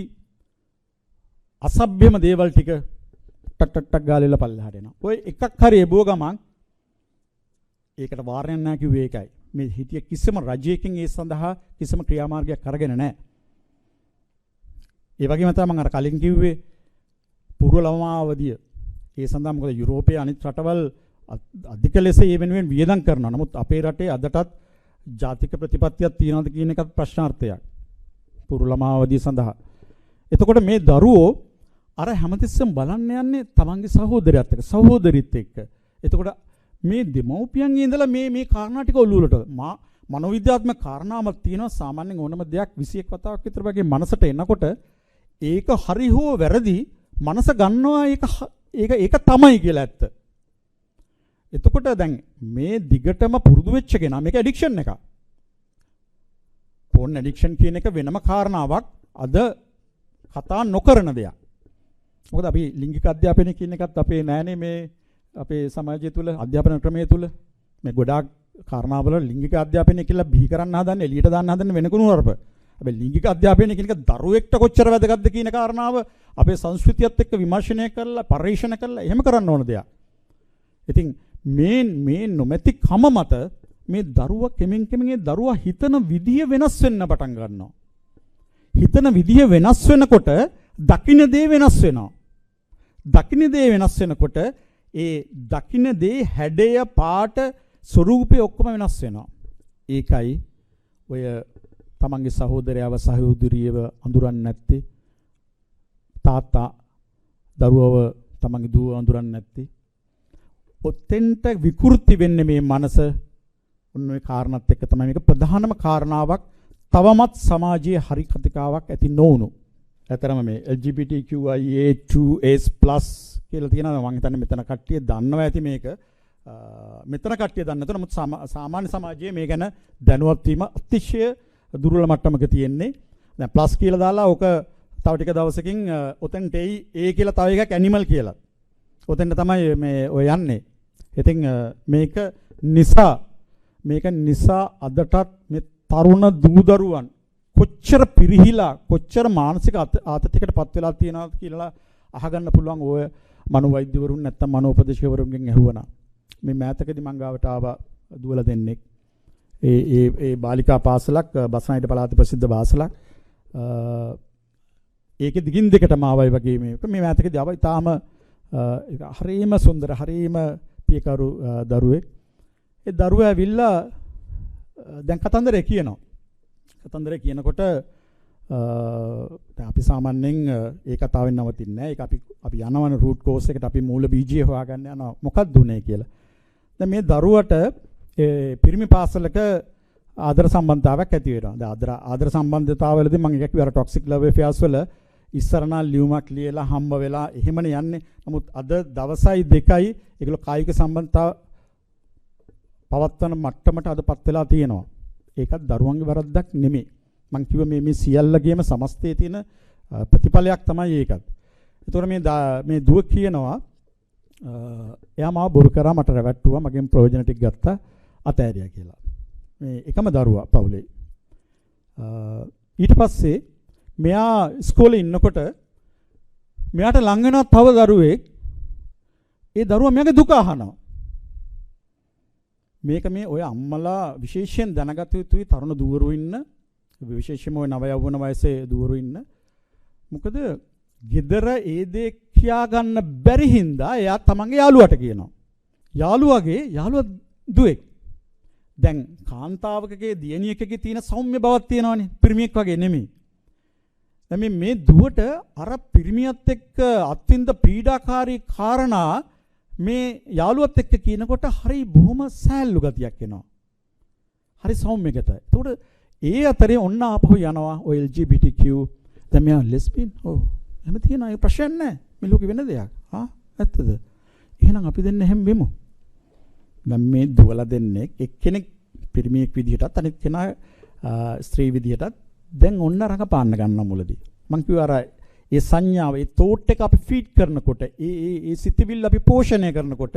අසභ්‍යම දේවල් ටික ටක් ගාලෙලා පල්ලෙහාට එනවා. ඔය එකක් හරි එබුව ගමන් ඒකට වාරණයක් නැහැ කිව්වේ ඒකයි. මේ හිතිය කිසිම රජයකින් ඒ සඳහා කිසිම ක්‍රියාමාර්ගයක් අරගෙන නැහැ. ඒ වගේම තමයි මම අර කලින් කිව්වේ පූර්ව ළමාවදිය. ඒ සඳහා මොකද යුරෝපයේ අනිත් රටවල් අධික ලෙස ඒ වෙනුවෙන් වියදම් කරනවා. නමුත් අපේ රටේ අදටත් ජාතික ප්‍රතිපත්තියක් තියනවාද කියන එකත් ප්‍රශ්නාර්ථයක්. පූර්ව ළමාවදිය සඳහා. එතකොට මේ දරුවෝ අර හැමතිස්සෙම බලන්න යන්නේ තමන්ගේ සහෝදරයත් එක්ක, සහෝදරිත් එක්ක. එතකොට මේ දෙමව්පියන්ගේ ඉඳලා මේ කාරණා ටික ඔළුවලට මනෝවිද්‍යාත්මක කාරණාවක් තියෙනවා. සාමාන්‍යයෙන් ඕනම දෙයක් 21 වතාවක් විතර වගේ මනසට එනකොට ඒක හරි හෝ වැරදි මනස ගන්නවා ඒක තමයි කියලා ඇත්ත. එතකොට දැන් මේ දිගටම පුරුදු වෙච්ච කෙනා මේක ඇඩික්ෂන් එකක්. ෆෝන් ඇඩික්ෂන් කියන එක වෙනම කාරණාවක්. අද කතා නොකරන දෙයක්. මොකද අපි ලිංගික අධ්‍යාපනය කියන එකත් අපේ නෑනේ මේ අපේ සමාජය තුළ අධ්‍යාපන ක්‍රමය තුළ මේ ගොඩාක් කාරණාවල ලිංගික අධ්‍යාපනය කියලා බිහි කරන්න හදන්නේ එළියට දාන්න හදන්නේ වෙන කුණු වරප. හැබැයි ලිංගික අධ්‍යාපනය කියන එක දරුවෙක්ට කොච්චර වැදගත්ද කියන කාරණාව අපේ සංස්කෘතියත් එක්ක විමර්ශනය කරලා පරිශන කරලා එහෙම කරන්න ඕන දෙයක්. ඉතින් මේ නොමැති කම මත මේ දරුවා කෙමෙන් දරුවා හිතන විදිය වෙනස් වෙන්න පටන් ගන්නවා. හිතන විදිය වෙනස් වෙනකොට දකින්න දේ වෙනස් වෙනවා. දකින්න දේ වෙනස් වෙනකොට ඒ දකින්න දේ හැඩය පාට ස්වරූපය ඔක්කොම වෙනස් වෙනවා. ඒකයි ඔය තමන්ගේ සහෝදරයව සහෝදරියව අඳුරන්නේ නැත්තේ, තාත්තා දරුවව තමන්ගේ දුව අඳුරන්නේ නැත්තේ. ඔතෙන්ට විකෘති වෙන්නේ මේ මනස. ඔන්න ඔය කාරණාත් එක්ක තමයි මේක ප්‍රධානම කාරණාවක්. තවමත් සමාජයේ හරි කතිකාවක් ඇති නොවුණු. ඇතරම මේ LGBTQIA2S+ කියලා තියෙනවා. මම හිතන්නේ මෙතන කට්ටිය දන්නවා ඇති මේක. මෙතන කට්ටිය දන්නේ නැතුව නමුත් සාමාන්‍ය සමාජයේ මේ ගැන දැනුවත් වීම අතිශය දුර්වල මට්ටමක තියෙන්නේ. දැන් ප්ලස් කියලා දාලා ඕක තව ටික දවසකින් ඔතෙන්ට ඒ කියලා තව එකක් ඇනිමල් කියලා. ඔතෙන්ට තමයි මේ ඔය යන්නේ. ඉතින් මේක නිසා අදටත් මේ තරුණ දූදරුවන් කොච්චර පිරිහිලා කොච්චර මානසික ආතතියකටපත් වෙලා තියෙනවද කියලා අහගන්න පුළුවන් ඔය මනෝවෛද්‍යවරුන් නැත්තම් මනෝපදේශකවරුන්ගෙන් ඇහුවනා. මේ මෑතකදී මං ගාවට ආවා දුවලා දෙන්නෙක්. ඒ බාලිකා පාසලක් බස්නාහිර පළාතේ ප්‍රසිද්ධ පාසලක්. ඒකේ දිගින් දෙකටම ආවයි වගේ මේ මෑතකදී ආවා. ඊටාම හරීම සුන්දර හරීම පියකරු දරුවෙක්. ඒ දරුවා ඇවිල්ලා දැන් කතන්දරේ කියනවා. කතන්දරේ කියනකොට දැන් අපි සාමාන්‍යයෙන් ඒ කතාවෙන් නවතින්නේ නැහැ. ඒක අපි යනවනේ රූට් කෝස් එකට අපි මූල බීජය හොයාගන්න යනවා. මොකක්ද උනේ කියලා. දැන් මේ දරුවට පිරිමි පාසලක ආදර සම්බන්ධතාවයක් ඇති වෙනවා. දැන් ආදර සම්බන්ධතාවවලදී මම එකක් විතර ටොක්සික් ලව් ඇෆෙයර්ස් වල ඉස්සරනා ලියුමක් ලියලා හම්බ වෙලා එහෙමනේ යන්නේ. නමුත් අද දවසයි දෙකයි ඒගොල්ලෝ කායික සම්බන්ධතාව පවත්වන මට්ටමට අදපත් වෙලා තියෙනවා. ඒකත් දරුවන්ගේ වරද්දක් නෙමෙයි. මං කිව්ව මේ සියල්ලගේම සමස්තයේ තියෙන ප්‍රතිඵලයක් තමයි ඒකත්. ඒතකොට මේ දුව කියනවා එයා මාව බොරු කරා මට රැවට්ටුවා මගෙන් ප්‍රයෝජන ටික ගත්තා අතෑරියා කියලා. මේ එකම දරුවා පවුලේ. ඊට පස්සේ මෙයා ඉස්කෝලේ ඉන්නකොට මෙයාට ලං වෙනවා තව දරුවෙක්. ඒ දරුවා මෙයාගේ දුක අහනවා. මේක මේ ඔය අම්මලා විශේෂයෙන් දැනගත යුතුයි තරුණ දූවරු ඉන්න විශේෂයෙන්ම ඔය නව යෞවන වයසේ දූවරු ඉන්න. මොකද ගෙදර ඒ දේ කියා ගන්න බැරි හින්දා එයා තමන්ගේ යාළුවට කියනවා. යාළුවා දුවෙක්. දැන් කාන්තාවකගේ දියණියකගේ තියෙන සෞම්‍ය බවක් තියෙනවනේ. පිරිමියෙක් වගේ නෙමෙයි. දැන් මේ දුවට අර පිරිමියත් එක්ක අත්විඳ පීඩාකාරී කාරණා මේ යාළුවත් එක්ක කියනකොට හරි බොහොම සෑල්ලු ගතියක් එනවා. හරි සෞම්‍යගතයි. ඒකට ඒ අතරේ ඔන්න ආපහු යනවා ඔය LGBTQ දැන් මෙයා ලෙස්බියන්. ඔව්. එහෙම තියෙනවා. ඒ ප්‍රශ්න නැහැ. මේ ලෝකෙ වෙන දෙයක්. ඇත්තද? එහෙනම් අපි දෙන්න හැම වෙමු. දැන් මේ දුවලා දෙන්නේ එක්කෙනෙක් පිරිමියෙක් විදිහටත් අනිත් කෙනා ස්ත්‍රී විදිහටත් දැන් ඔන්න රඟපාන්න ගන්නවා මුලදී. මං කිව්වා අර ඒ සංඥාව ඒ තෝට් එක අපි ෆීඩ් කරනකොට ඒ සිතිවිල්ල අපි පෝෂණය කරනකොට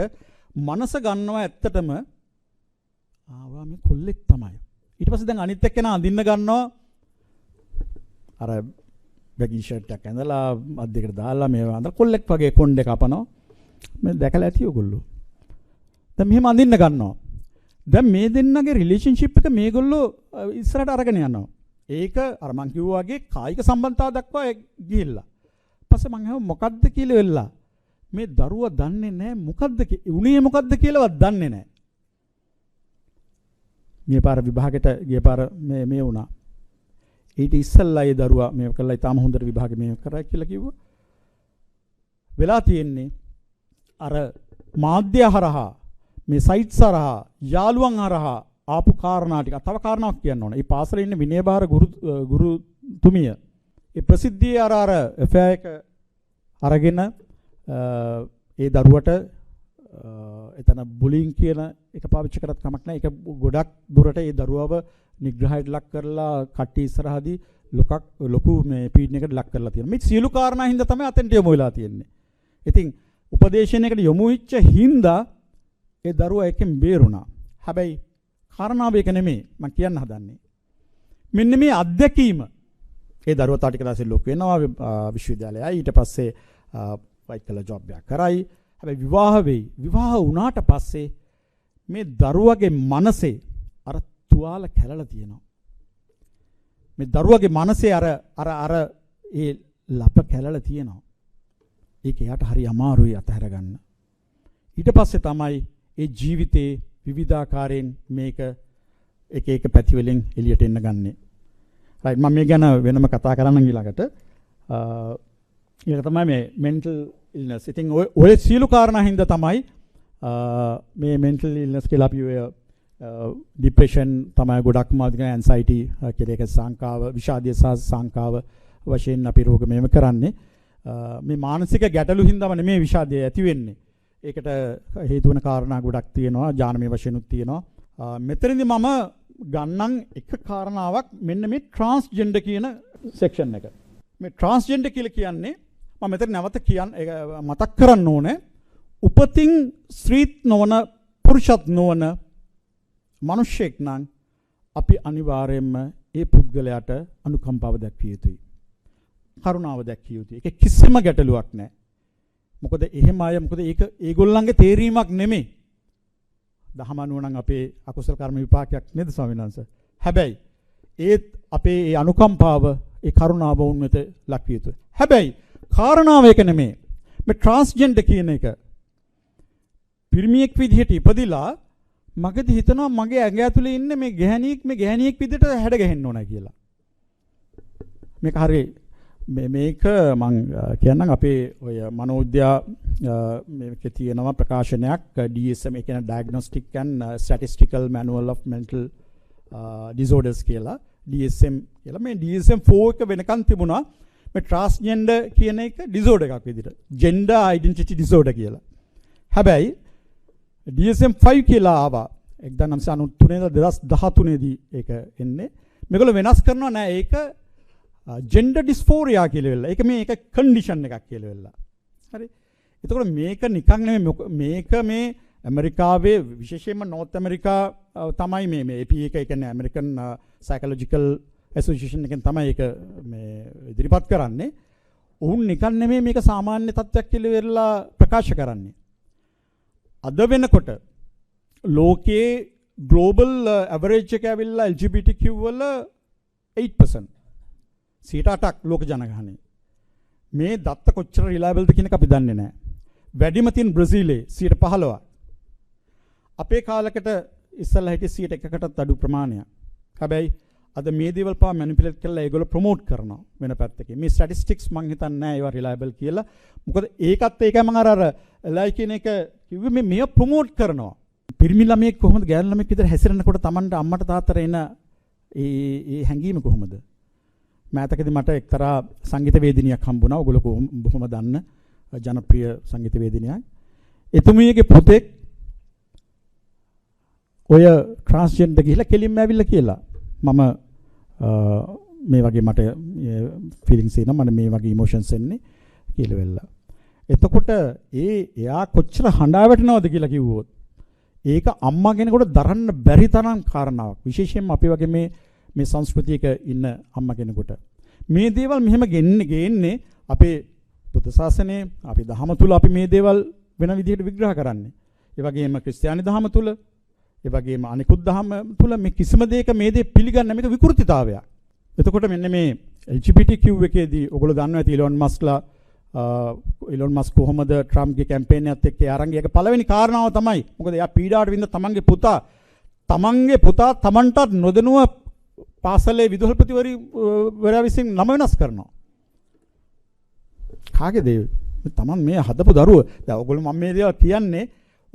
මනස ගන්නවා ඇත්තටම ආවා මේ කොල්ලෙක් තමයි. ඊට පස්සේ දැන් අනිත් එක්කෙනා අඳින්න ගන්නවා අර බැගි ෂර්ට් එකක් ඇඳලා අත් දෙකට දාලා මේ අඳලා කොල්ලෙක් වගේ කොණ්ඩේ කපනවා. මේ දැකලා ඇති ඔයගොල්ලෝ. දැන් මෙහෙම අඳින්න ගන්නවා. දැන් මේ දෙන්නගේ රිලේෂන්ෂිප් එක මේගොල්ලෝ ඉස්සරහට අරගෙන යනවා. ඒක අර මං කිව්වා වගේ කායික සම්බන්ධතාව දක්වා ගිහිල්ලා. පස්සේ මං අහුවා මොකද්ද කියලා වෙලා. මේ දරුවා දන්නේ නැහැ මොකද්ද උනේ මොකද්ද කියලාවත් දන්නේ නැහැ. මේ පාර විභාගෙට ගිය පාර මේ වුණා. ඊට ඉස්සෙල්ලා ඒ දරුවා මේ කළා ඊටම හොඳට විභාගෙ මේ කරා කියලා කිව්වා. වෙලා තියෙන්නේ අර මාධ්‍ය හරහා මේ සයිට්ස් හරහා යාළුවන් හරහා ආපු කාරණා ටික තව කාරණාවක් කියන්න ඕන. මේ පාසලේ ඉන්න විනයබාර ගුරුතුමිය ඒ ප්‍රසිද්ධිය අර එෆ්ఐ එක අරගෙන ඒ දරුවට එතන බුලින් කියන එක පාවිච්චි කරත් කමක් නැහැ. ඒක ගොඩක් දුරට ඒ දරුවව නිග්‍රහයට ලක් කරලා කට්ටි ඉස්සරහදී ලොකු මේ පීඩනයකට ලක් කරලා තියෙනවා. මේ සියලු කාරණා හින්දා තමයි අතෙන්ට යොමු වෙලා තියෙන්නේ. ඉතින් උපදේශනයකට යොමු වෙච්ච හින්දා ඒ දරුවා එකෙන් බේරුණා. හැබැයි කාරණාව ඒක නෙමෙයි මම කියන්න හදන්නේ. මෙන්න මේ අත්දැකීම ඒ දරුවා තාටික දාසේ ලොකු වෙනවා විශ්වවිද්‍යාලයයි ඊට පස්සේ වයිට් කලර් ජොබ් එකක් කරයි. හැබැයි විවාහ වෙයි. විවාහ වුණාට පස්සේ මේ දරුවගේ මනසේ අර තුවාල කැළලා තියෙනවා. මේ දරුවගේ මනසේ අර ඒ ලප කැළලා තියෙනවා. ඒක එයාට හරි අමාරුයි අතහැර ගන්න. ඊට පස්සේ තමයි ඒ ජීවිතේ විවිධාකාරයෙන් මේක එක පැති වලින් එළියට එන්න ගන්නෙ. රයිට් මම මේ ගැන වෙනම කතා කරන්න ඊළඟට. ඒක තමයි මේ mental illness. ඉතින් ඔය සියලු කාරණා හින්දා තමයි මේ mental illness කියලා අපි ඔය depression තමයි ගොඩක්ම අධික anxiety කියලා එක සංකාව විෂාදය සහ සංකාව වශයෙන් අපි රෝග මෙහෙම කරන්නේ. මේ මානසික ගැටලු හින්දාම නෙමෙයි විෂාදය ඇති වෙන්නේ. ඒකට හේතු වෙන කාරණා ගොඩක් තියෙනවා. ජානමය වශයෙන්ුත් තියෙනවා. මෙතනදී මම ගන්නම් එක කාරණාවක් මෙන්න මේ ට්‍රාන්ස්ජෙන්ඩර් කියන සෙක්ෂන් එක. මේ ට්‍රාන්ස්ජෙන්ඩර් කියලා කියන්නේ මම මෙතන නැවත මතක් කරන්න ඕනේ උපතින් ස්ත්‍රීත් නොවන පුරුෂත් නොවන මිනිසෙක් නම් අපි අනිවාර්යයෙන්ම ඒ පුද්ගලයාට අනුකම්පාව දැක්විය යුතුයි. කරුණාව දැක්විය යුතුයි. ඒක කිසිම ගැටලුවක් නැහැ. මොකද එහෙම අය මොකද ඒක ඒගොල්ලන්ගේ තේරීමක් නෙමෙයි. දහම අනුව නම් අපේ අකුසල කර්ම විපාකයක් නේද ස්වාමීන් වහන්සේ? හැබැයි ඒත් අපේ ඒ අනුකම්පාව ඒ කරුණාව වුන් වෙත ලක්විය යුතුයි. හැබැයි කාරණාව ඒක නෙමෙයි. මේ ට්‍රාන්ස්ජෙන්ඩර් කියන එක පිරිමියෙක් විදිහට ඉපදිලා මගදී හිතනවා මගේ ඇඟ ඇතුලේ ඉන්නේ මේ ගැහණියෙක් විදිහට හැඩ ගැහෙන්න ඕන කියලා. මේක හරිය මේක මම කියන්නම් අපේ ඔය මනෝවිද්‍යා මේකේ තියෙනවා ප්‍රකාශනයක් DSM ඒ කියන්නේ Diagnostic and Statistical Manual of Mental Disorders කියලා DSM කියලා මේ DSM-4 එක වෙනකන් තිබුණා මේ transgender කියන එක disorder එකක් විදිහට gender identity disorder කියලා. හැබැයි DSM-5 කියලා ආවා 1993 2013 දී ඒක එන්නේ මේගොල්ලෝ වෙනස් කරනවා නෑ ඒක ජෙන්ඩර් ඩිස්ෆෝරියා කියලා වෙලා. ඒක මේක කන්ඩිෂන් එකක් කියලා වෙලා. හරි. එතකොට මේක නිකන් නෙමෙයි මේක මේ ඇමරිකාවේ විශේෂයෙන්ම නෝර්ත් ඇමරිකා තමයි මේ AP එක කියන්නේ ඇමරිකන් සයිකොලොජිකල් ඇසෝසියේෂන් එකෙන් තමයි ඒක මේ ඉදිරිපත් කරන්නේ. උන් නිකන් නෙමෙයි මේක සාමාන්‍ය තත්ත්වයක් කියලා වෙලා ප්‍රකාශ කරන්නේ. අද වෙනකොට ලෝකයේ ග්ලෝබල් ඇවරේජ් එක ඇවිල්ලා LGBTQ වල 8%. 8ක් ලෝක ජනගහනය. මේ දත්ත කොච්චර රිලයබල්ද කියන එක අපි දන්නේ නැහැ. වැඩිම තියෙන බ්‍රසීලයේ 15%. අපේ කාලකට ඉස්සල්ලා හිටිය 1%කටත් අඩු ප්‍රමාණයක්. හැබැයි අද මේ දේවල් පාව මැනිපියුලේට් කරලා ඒගොල්ලෝ ප්‍රොමෝට් කරනවා වෙන පැත්තකින්. මේ ස්ටැටිස්ටික්ස් මං හිතන්නේ නැහැ ඒවා රිලයබල් කියලා. මොකද ඒකයි මම අර ලයි කියන එක කිව්වේ මේව ප්‍රොමෝට් කරනවා. පිරිමි ළමයෙක් කොහොමද ගෑනු ළමයෙක් විතර හැසිරෙනකොට Tamanට අම්මට තාත්තට එන ඒ හැඟීම කොහොමද? මෑතකදී මට එක්තරා සංගීත වේදිනියක් හම්බුණා. ඔයගොල්ලෝ බොහොම දන්න ජනප්‍රිය සංගීත වේදිනියක්. එතුමියගේ පුතෙක් ඔය ට්‍රාන්ස්ජෙන්ඩර් ගිහිල්ලා කෙලින්ම ඇවිල්ලා කියලා මම මේ වගේ මට ෆීලිංග්ස් එනවා මට මේ වගේ ඉමෝෂන්ස් එන්නේ කියලා වෙලා. එතකොට එයා කොච්චර හඬා වැටෙනවද කියලා කිව්වොත් ඒක අම්මා කෙනෙකුට දරන්න බැරි තරම් කාරණාවක්. විශේෂයෙන්ම අපි වගේ මේ සංස්කෘතියක ඉන්න අම්මා කෙනෙකුට මේ දේවල් මෙහෙම ගේන්නේ අපේ බුද්ධ ශාසනයේ අපි දහම තුල අපි මේ දේවල් වෙන විදිහට විග්‍රහ කරන්නේ. ඒ වගේම ක්‍රිස්තියානි දහම තුල ඒ වගේම අනිකුත් දහම තුල මේ කිසිම දෙයක මේ දේ පිළිගන්න මේක විකෘතිතාවයක්. එතකොට මෙන්න මේ LGBTQ එකේදී ඔයගොල්ලෝ දන්නවා ඇති ඉලොන් මස්ක් කොහොමද ට්‍රම්ප්ගේ කැම්පේන් එකත් එක්ක ආරංගි එක පළවෙනි කාරණාව තමයි මොකද එයා පීඩාවට විඳ තමන්ගේ පුතා තමන්ටත් නොදැනුව පාසලේ විදුහල්පතිවරයා විසින් නම වෙනස් කරනවා. කාගේද තමන් මේ හදපු දරුව දැන් ඔයගොල්ලෝ මම මේ දේවල් කියන්නේ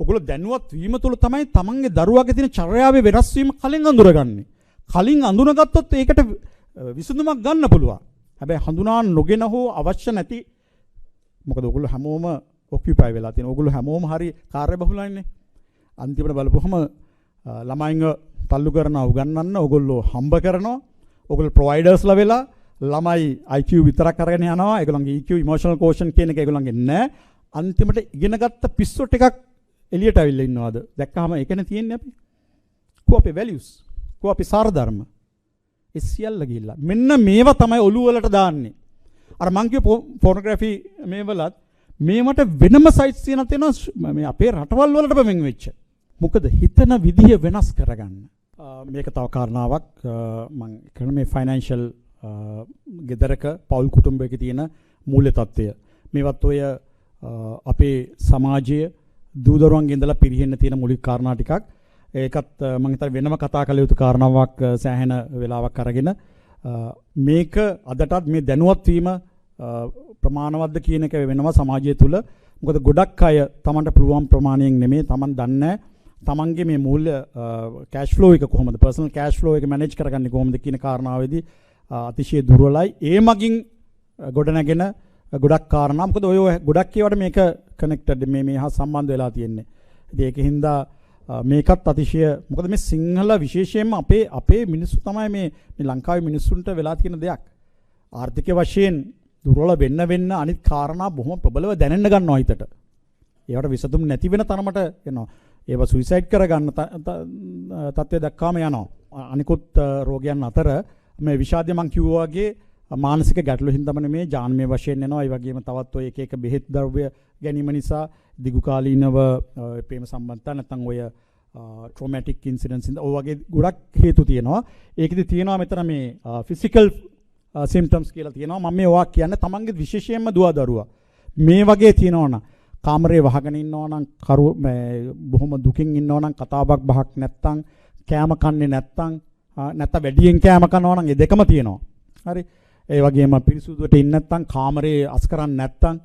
ඔයගොල්ලෝ දැනුවත් වීම තුළ තමයි තමන්ගේ දරුවාගේ තියෙන චර්යාවේ වෙනස් වීම කලින් අඳුරගන්නේ. කලින් අඳුනගත්තොත් ඒකට විසඳුමක් ගන්න පුළුවන්. හැබැයි හඳුනා නොගෙන හෝ අවශ්‍ය නැති මොකද ඔයගොල්ලෝ හැමෝම ඔකියුපයි වෙලා තියෙනවා. ඔයගොල්ලෝ හැමෝම හරි කාර්යබහුලයිනේ. අන්තිමට බලපුවම ළමයින්ව තල්ලු කරනවා උගන්වන්න ඔයගොල්ලෝ හම්බ කරනවා. ඔයගොල්ලෝ ප්‍රොවයිඩර්ස්ලා වෙලා ළමයි IQ විතරක් අරගෙන යනවා. ඒගොල්ලන්ගේ EQ ඉමෝෂනල් කෝෂන් කියන එක ඒගොල්ලන්ගේ නැහැ. අන්තිමට ඉගෙනගත්ත පිස්සු ටිකක් එළියට අවිල්ලා ඉන්නවාද? දැක්කම ඒකනේ තියෙන්නේ අපි. කො අපේ වැලියුස්, කො අපි සාරධර්ම. ඒ සියල්ල ගිහිල්ලා. මෙන්න මේවා තමයි ඔළුව වලට දාන්නේ. අර මං කිය පොර්නෝග්‍රැෆි මේවලත් මේවට වෙනම සයිට්ස් තියෙනවා මේ අපේ රටවල් වලට බෙන් වෙච්ච. මොකද හිතන විදිය වෙනස් කරගන්න. මේක තව කාරණාවක් මම කරන මේ ෆයිනෑන්ෂල් ගෙදරක පෞල් කුටුම්බයක තියෙන මූල්‍ය තත්ත්වය. මේවත් ඔය අපේ සමාජයේ දූදරුවන්ගේ ඉඳලා පිරිහෙන්න තියෙන මූලික කාරණා ටිකක්. ඒකත් මම හිතන්නේ වෙනම කතා කළ යුතු කාරණාවක් සෑහෙන වෙලාවක් අරගෙන මේක අදටත් මේ දැනුවත් වීම ප්‍රමාණවත්ද කියන එක වෙනවා සමාජය තුළ. මොකද ගොඩක් අය Tamanට පුළුවන් ප්‍රමාණයෙන් නෙමෙයි Taman දන්නේ තමන්ගේ මේ මූල්‍ය කෑෂ් ෆ්ලෝ එක කොහොමද පර්සනල් කෑෂ් ෆ්ලෝ එක මැනේජ් කරගන්නේ කොහොමද කියන කාරණාවේදී අතිශය දුර්වලයි. ඒ මගින් ගොඩනැගෙන ගොඩක් කාරණා. මොකද ඔය ගොඩක් ඒවාට මේක කනෙක්ටඩ් මේ හා සම්බන්ධ වෙලා තියෙන්නේ. ඉතින් ඒකින්ද මේකත් අතිශය මොකද මේ සිංහල විශේෂයෙන්ම අපේ මිනිස්සු තමයි මේ ලංකාවේ මිනිස්සුන්ට වෙලා තියෙන දෙයක්. ආර්ථික වශයෙන් දුර්වල වෙන්න අනිත් කාරණා බොහොම ප්‍රබලව දැනෙන්න ගන්නවා හිතට. ඒවට විසඳුම් නැති වෙන තරමට එනවා. ඒව සුයිසයිඩ් කරගන්න තත්ත්වය දක්වාම යනවා. අනිකුත් රෝගයන් අතර මේ විෂාදය මං කිව්වා වගේ මානසික ගැටලු හින්දාම නෙමේ ජාන්මය වශයෙන් එනවා. ඒ වගේම තවත් ඔය එක බෙහෙත් ද්‍රව්‍ය ගැනීම නිසා දිගුකාලීනව ප්‍රේම සම්බන්ධතා නැත්නම් ඔය ට්‍රොමැටික් ඉන්සිඩන්ට්ස් ඉඳ ඔය වගේ ගොඩක් හේතු තියෙනවා. ඒකෙදි තියෙනවා මෙතන මේ ෆිසිකල් සිම්ප්ටම්ස් කියලා තියෙනවා. මම මේ ඔයා කියන්නේ තමන්ගේ විශේෂයෙන්ම දුවදරුවා මේ වගේ තියෙනවනම් කාමරේ වහගෙන ඉන්නවනම් බොහොම දුකින් ඉන්නවනම් කතාවක් බහක් නැත්තම් කෑම කන්නේ නැත්තම් වැඩියෙන් කෑම කනවා නම් ඒ දෙකම තියෙනවා. හරි. ඒ වගේම පිරිසුදුවට ඉන්න නැත්තම් කාමරේ අස් කරන්නේ නැත්තම්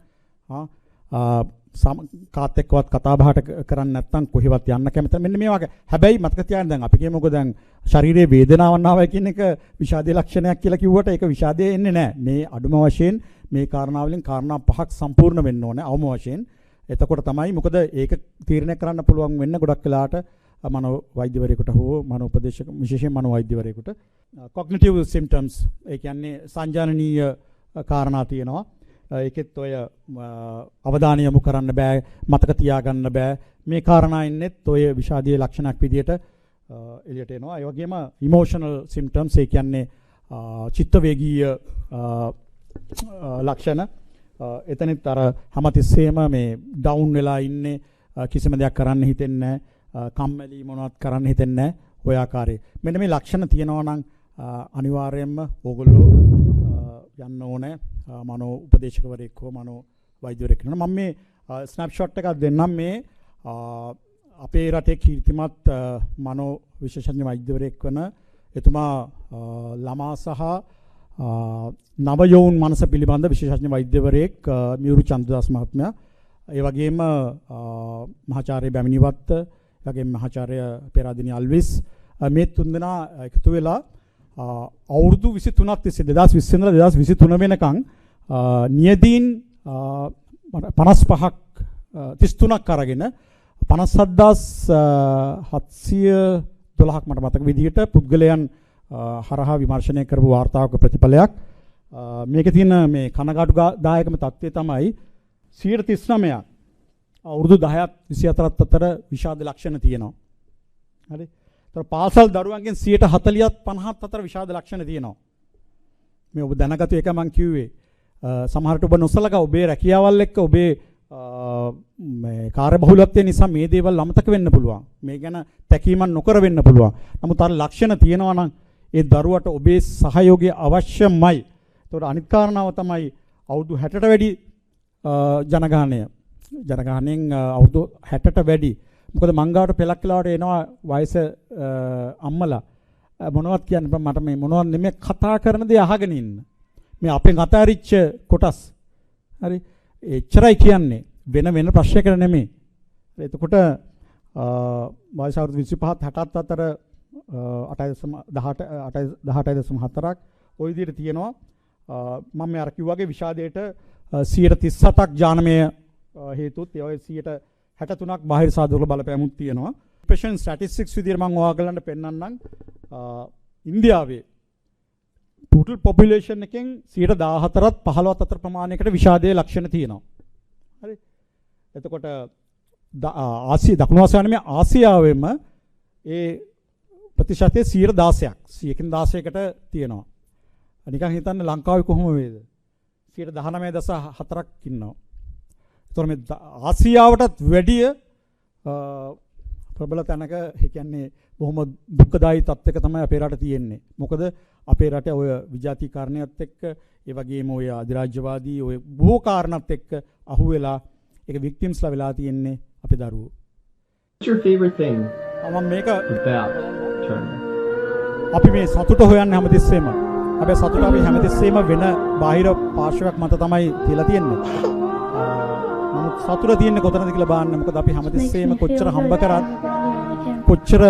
කාත් එක්කවත් කතා බහට කරන්නේ නැත්තම් කොහෙවත් යන්න කැමති මෙන්න මේ වගේ. හැබැයි මතක තියාගන්න දැන් අපි කියමුකෝ දැන් ශරීරයේ වේදනාවක් ආවයි කියන එක විෂාදයේ ලක්ෂණයක් කියලා කිව්වට ඒක විෂාදයේ එන්නේ නැහැ. මේ අඩුම වශයෙන් මේ කාරණාවලින් කාරණා පහක් සම්පූර්ණ වෙන්න ඕනේ අවම වශයෙන්. එතකොට තමයි මොකද ඒක තීරණය කරන්න පුළුවන් වෙන්න ගොඩක් වෙලාට මනෝ වෛද්‍යවරයෙකුට හෝ මනෝ උපදේශක විශේෂයෙන් මනෝ වෛද්‍යවරයෙකුට cognitive symptoms ඒ කියන්නේ සංජානනීය කාරණා තියෙනවා. ඒකෙත් ඔය අවධානය යොමු කරන්න බෑ මතක තියාගන්න බෑ මේ කාරණා ඉන්නෙත් ඔය විෂාදීය ලක්ෂණයක් විදියට එළියට එනවා. ඒ වගේම emotional symptoms ඒ කියන්නේ චිත්ත වේගීය ලක්ෂණ එතනත් අර හැමතිස්සෙම මේ ඩවුන් වෙලා ඉන්නේ කිසිම දෙයක් කරන්න හිතෙන්නේ නැහැ කම්මැලි මොනවත් කරන්න හිතෙන්නේ නැහැ ඔය ආකාරයේ මෙන්න මේ ලක්ෂණ තියෙනවා නම් අනිවාර්යයෙන්ම ඕගොල්ලෝ යන්න ඕනේ මනෝ උපදේශකවරයෙක් හෝ මනෝ වෛද්‍යවරයෙක් වෙනවා. මම මේ ස්නැප්ෂොට් එකක් දෙන්නම් මේ අපේ රටේ කීර්තිමත් මනෝ විශේෂඥ වෛද්‍යවරයෙක් වන එතුමා ළමා සහ නවයෝන් මනස පිළිබඳ විශේෂඥ වෛද්‍යවරයෙක් මියුරු චන්ද්‍රදාස් මහත්මයා. ඒ වගේම මහාචාර්ය බැමිණිවත්ත, ඒ වගේම මහාචාර්ය පෙරාදෙණිය අල්විස් මේ තුන්දෙනා එකතු වෙලා අවුරුදු 23ක් තිස්සේ 2020 ඉඳලා 2023 වෙනකන් නියදීන් 55ක් 33ක් අරගෙන 57712ක් මට මතක විදිහට පුද්ගලයන් හරහා විමර්ශනය කරපු වාර්තාවක ප්‍රතිඵලයක්. මේකේ තියෙන මේ කනගාටුදායකම තත්ත්වය තමයි 39ක් අවුරුදු 10ත් 24ත් අතර විෂාද ලක්ෂණ තියෙනවා. හරි. ඒතර පාසල් දරුවන්ගෙන් 40ත් 50ත් අතර විෂාද ලක්ෂණ තියෙනවා. මේ ඔබ දැනගතු එක මම කිව්වේ සමහරට ඔබ නොසලකා ඔබේ රැකියාවල් එක්ක ඔබේ මේ කාර්යබහුලත්වය නිසා මේ දේවල් අමතක වෙන්න පුළුවන්. මේ ගැන තැකීමක් නොකර වෙන්න පුළුවන්. නමුත් අර ලක්ෂණ තියෙනවා නම් ඒ දරුවට ඔබේ සහයෝගය අවශ්‍යමයි. ඒතකොට අනිත් කාරණාව තමයි අවුරුදු 60ට වැඩි ජනගහනයෙන් අවුරුදු 60ට වැඩි. මොකද මංගාවට පෙලක් වෙලාවට එනවා වයස අම්මලා මොනවත් කියන්නේ මට මේ මොනවත් නෙමෙයි කතා කරන දේ අහගෙන ඉන්න. මේ අපෙන් අතාරිච්ච කොටස්. හරි. එච්චරයි කියන්නේ වෙන ප්‍රශ්නයකට නෙමෙයි. එතකොට වයස අවුරුදු 25ත් 60ත් අතර 8.4ක් ওই විදිහට තියෙනවා. මම මේ අර කිව්වාගේ විෂාදයට 37ක් ජානමය හේතුත් ඒ වගේ 63ක් බාහිර සාධක බලපෑමුත් තියෙනවා. ඩිප්‍රෙෂන් ස්ටැටිස්ටික්ස් විදිහට මම ඔයාලට පෙන්නන්නම්. ඉන්දියාවේ total population එකෙන් 14ත් 15ත් අතර ප්‍රමාණයකට විෂාදයේ ලක්ෂණ තියෙනවා. හරි. එතකොට දකුණු ආසියාවේ නෙමෙයි ආසියාවෙම ඒ ප්‍රතිශතය 16ක් 100කට තියෙනවා. නිකන් හිතන්න ලංකාවේ කොහොම වේද? 19.4ක් ඉන්නවා. ඒතර මේ ආසියාවටත් වැඩිය ප්‍රබල තැනක ඒ කියන්නේ බොහොම දුක්ඛදායී තත්ත්වයක තමයි අපේ රට තියෙන්නේ. මොකද අපේ රටේ ඔය විජාතිකරණයත් එක්ක ඒ වගේම ඔය අධිරාජ්‍යවාදී ඔය බොහෝ කාරණාත් එක්ක අහුවෙලා ඒක වික්ටිම්ස්ලා වෙලා තියෙන්නේ අපේ දරුවෝ. What's your favorite thing මේක about China? අපි මේ සතුට හොයන්නේ හැමතිස්සෙම. හැබැයි සතුට අපි හැමතිස්සෙම වෙන බාහිර පාර්ශවයක් මත තමයි තියලා තියෙන්නේ. නමුත් සතුට තියෙන්නේ කොතනද කියලා බලන්න. මොකද අපි හැමතිස්සෙම කොච්චර හම්බ කරත් කොච්චර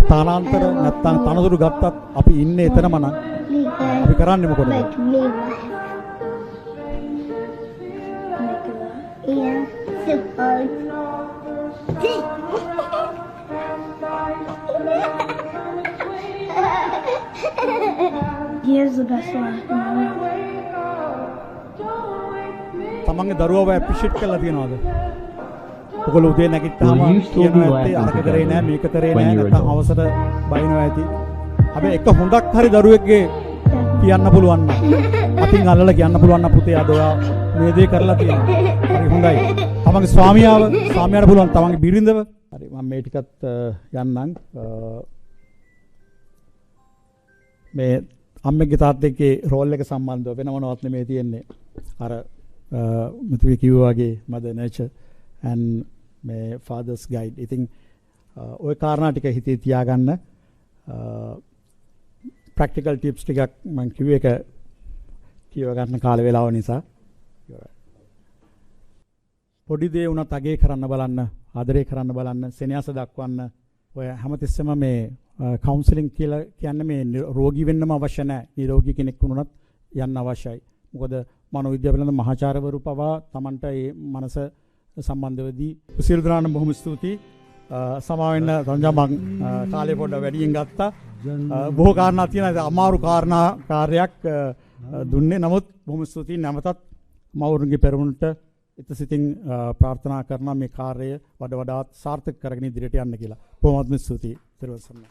තානාන්තර නැත්තම් තනතුරු ගත්තත් අපි ඉන්නේ එතනම නම් අපි කරන්නේ මොකටද? Yeah, He is the best one in the world. තමන්ගේ දරුවව ඇප්‍රීෂিয়েට් කරලා තියනවාද? ඔයගොල්ලෝ උදේ නැගිට්ටාම Will you still be කියනවා laughing අරක කරේ නෑ මේක කරේ when නෑ you were නැත්නම් adult? අවසර බයිනවා ඇති. හැබැයි එක හොඳක් හරි දරුවෙක්ගේ කියන්න පුළුවන් නම් අතින් අල්ලලා කියන්න පුළුවන් නම් පුතේ අද ඔයා මේ දේ කරලා තියෙනවා. හරි හොඳයි. තමන්ගේ ස්වාමියාට පුළුවන් තමන්ගේ බිරිඳව. හරි මම මේ ටිකත් යන්නම්. මේ අම්මගේ තාත්තගේ රෝල් එක සම්බන්ධව වෙන මොනවත් නෙමෙයි තියෙන්නේ. අර මෙතුමි කිව්වා වගේ mother nature and මේ father's guide. ඉතින් ওই කාරණා ටික හිතේ තියාගන්න. practical tips ටිකක් මම කිව්ව එක කියව ගන්න කාල වේලාව නිසා. පොඩි දේ වුණත් අගේ කරන්න බලන්න, ආදරේ කරන්න බලන්න, සෙනෙහස දක්වන්න. ඔය හැමතිස්සෙම මේ කවුන්සලින් කියලා කියන්නේ මේ රෝගී වෙන්නම අවශ්‍ය නැහැ. නිරෝගී කෙනෙක් වුණොත් යන්න අවශ්‍යයි. මොකද මනෝවිද්‍යාව පිළිබඳ මහාචාර්යවරු පවා Tamanට මේ මනස සම්බන්ධවදී සියලු දෙනාටම බොහොම ස්තුතියි. සමා වෙන්න තංජා මං කාලේ පොඩ්ඩක් වැඩියෙන් ගත්තා. බොහෝ කාරණා තියෙනවා. අමාරු කාර්යයක් දුන්නේ. නමුත් බොහොම ස්තුතියි නැවතත් මවුරුන්ගේ පෙරමුණට ඉතසිතින් ප්‍රාර්ථනා කරන මේ කාර්යය වඩාත් සාර්ථක කරගෙන ඉදිරියට යන්න කියලා. බොහොමත්ම ස්තුතියි. ත්‍රිවසන්න.